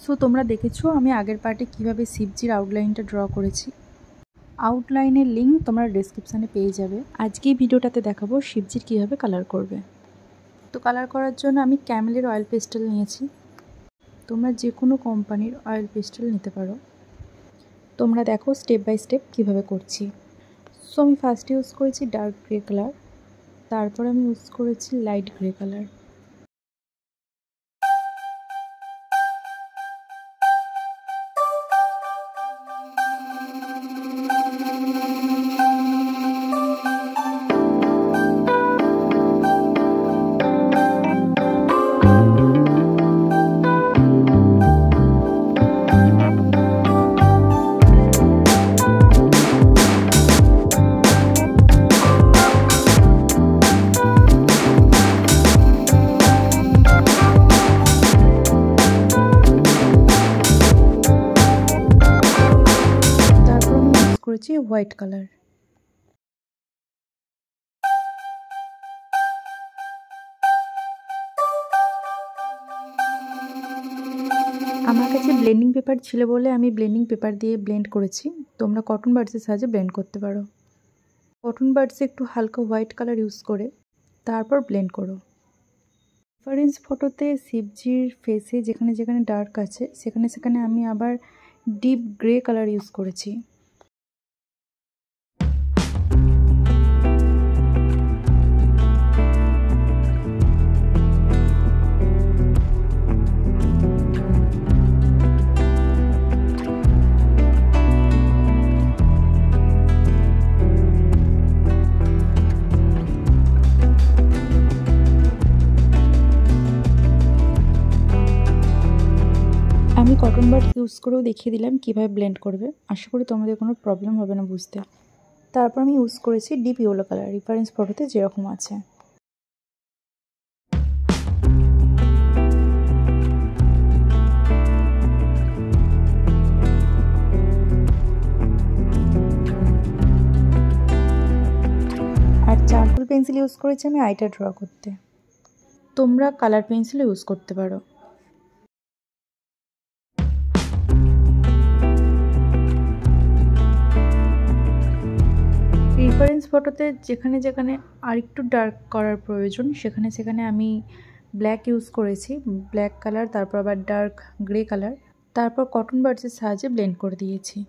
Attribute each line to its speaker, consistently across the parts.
Speaker 1: So তোমরা দেখেছো আমি আগের পার্টে কিভাবে শিবজির আউটলাইনটা ড্র করেছি। আউটলাইনের লিঙ্ক তোমরা ডেসক্রিপশানে পেয়ে যাবে। আজকে এই ভিডিওটাতে দেখাবো শিবজির কিভাবে কালার করবে। তো কালার করার জন্য আমি ক্যামেলের অয়েল পেস্টেল নিয়েছি। তোমরা যে কোনো কোম্পানির অয়েল পেস্টেল নিতে পারো। তোমরা দেখো স্টেপ বাই স্টেপ কিভাবে করছি। সো আমি ফার্স্ট ইউজ করেছি ডার্ক গ্রে কালার, তারপর আমি ইউজ করেছি লাইট গ্রে কালার। করেছি হোয়াইট কালার। আমার কাছে ব্লেন্ডিং পেপার ছিল বলে আমি ব্লেন্ডিং পেপার দিয়ে ব্লেন্ড করেছি। তোমরা কটন বাডসের সাহায্যে ব্লেন্ড করতে পারো। কটন বাডসে একটু হালকা হোয়াইট কালার ইউজ করে তারপর ব্লেন্ড করো। রেফারেন্স ফটোতে শিবজির ফেসে যেখানে যেখানে ডার্ক আছে সেখানে সেখানে আমি আবার ডিপ গ্রে কালার ইউজ করেছি। আমি কটন বাড ইউজ করেও দেখিয়ে দিলাম কীভাবে ব্লেন্ড করবে। আশা করি তোমাদের কোনো প্রবলেম হবে না বুঝতে। তারপর আমি ইউজ করেছি ডিপ ইয়েলো কালার, রেফারেন্স ফটোতে যেরকম আছে। আর চারকোল পেন্সিল ইউজ করেছি আমি আইটা ড্র করতে। তোমরা কালার পেন্সিল ইউজ করতে পারো। রেফারেন্স ফটোতে যেখানে যেখানে আরেকটু ডার্ক করার প্রয়োজন সেখানে সেখানে আমি ব্ল্যাক ইউজ করেছি, ব্ল্যাক কালার, তারপর আবার ডার্ক গ্রে কালার, তারপর কটন বাডসের সাহায্যে ব্লেন্ড করে দিয়েছি।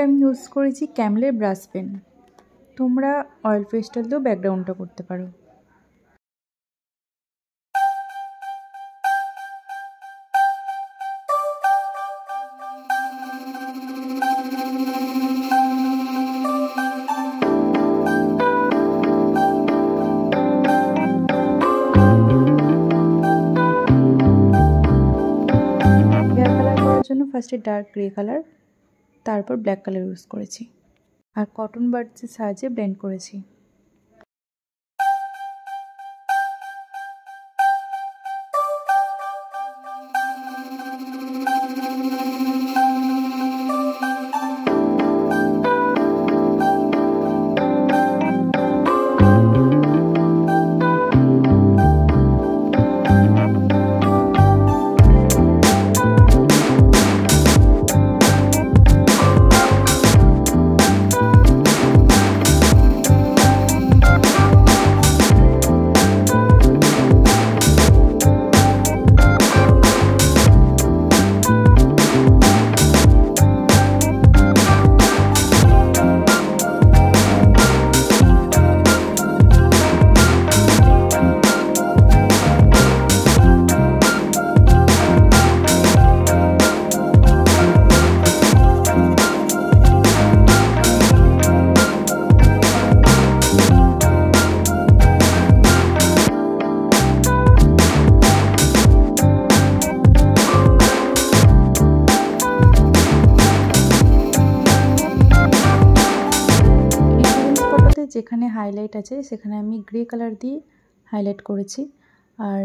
Speaker 1: আমি ইউজ করেছি ক্যামেলের ব্রাশ পেন। তোমরা অয়েল পেস্টেল দিয়েও ব্যাকগ্রাউন্ডটা করতে পারো। হেয়ার কালার করার জন্য ফার্স্টে ডার্ক গ্রে কালার, তারপর ব্ল্যাক কালার ইউজ করেছি আর কটন বাডসের সাহায্যে ব্লেন্ড করেছি। যেখানে হাইলাইট আছে সেখানে আমি গ্রে কালার দিয়ে হাইলাইট করেছি আর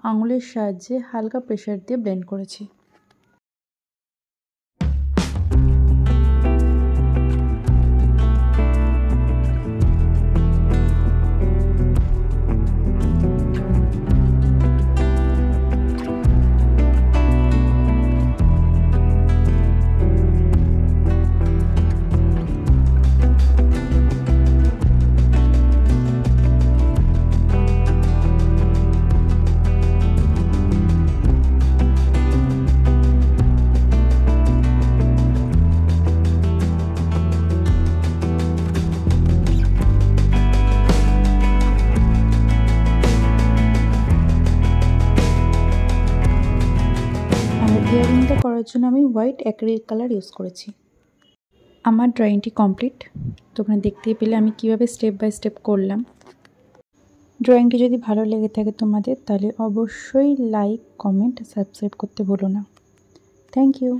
Speaker 1: আঙুলের সাহায্যে হালকা প্রেসার দিয়ে ব্লেন্ড করেছি। ইয়ারিংটা করার জন্য আমি হোয়াইট অ্যাক্রিলিক কালার ইউজ করেছি। আমার ড্রয়িংটি কমপ্লিট। তোমরা দেখতেই পেলে আমি কিভাবে স্টেপ বাই স্টেপ করলাম। ড্রয়িংটি যদি ভালো লেগে থাকে তোমাদের, তাহলে অবশ্যই লাইক, কমেন্ট, সাবস্ক্রাইব করতে ভুলো না। Thank you.